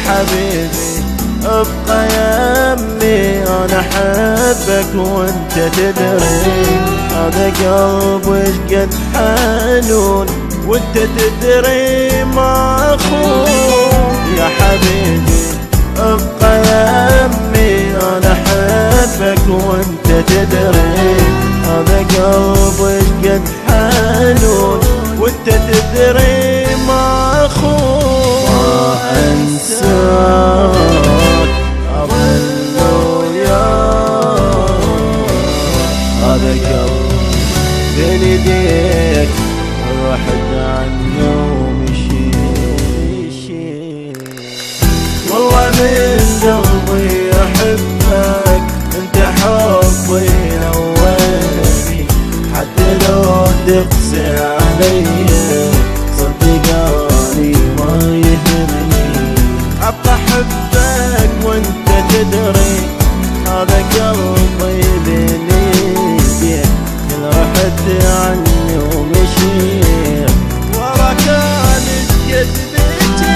حبيبي ابقى يمي، انا احبك وانت تدري، هذا قلب وش قد حنون وانت تدري ما اخون. يا حبيبي ابقى يمي، انا احبك وانت تدري، هذا قلب وش قد حنون وانت تدري ما اخون. ما انساك اظل وياك، هذا قلب بين يديك رحت عنه ومشيت. والله من قلبي احبك، انت حبي نورني، حتى لو تقسى علي صدقاني ما يهمني، ابقى احبك وانت تدري، هذا قلبي بين يديك رحت عني ومشيت ورا كانت كذبتي.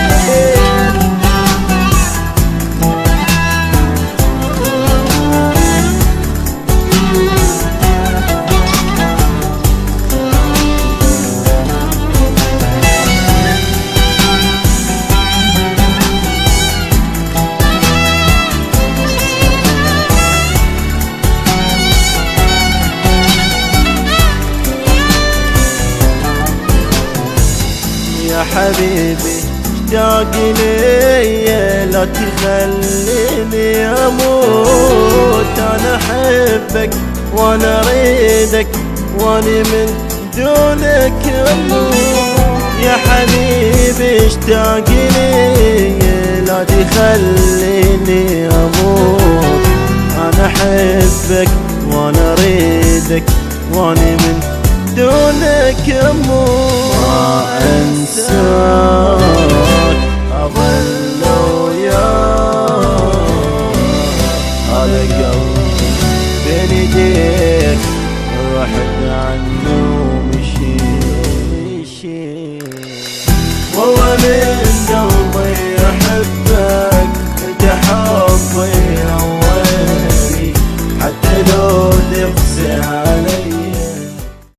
يا حبيبي اشتاق لي لا تخليني اموت، انا احبك وانا اريدك واني من دونك اموت. يا حبيبي اشتاق لي لا تخليني اموت، انا احبك وانا اريدك واني من دونك اموت. ما انساك اظل وياك، هذا قلب بين يديك رحت عنه ومشيت. والله من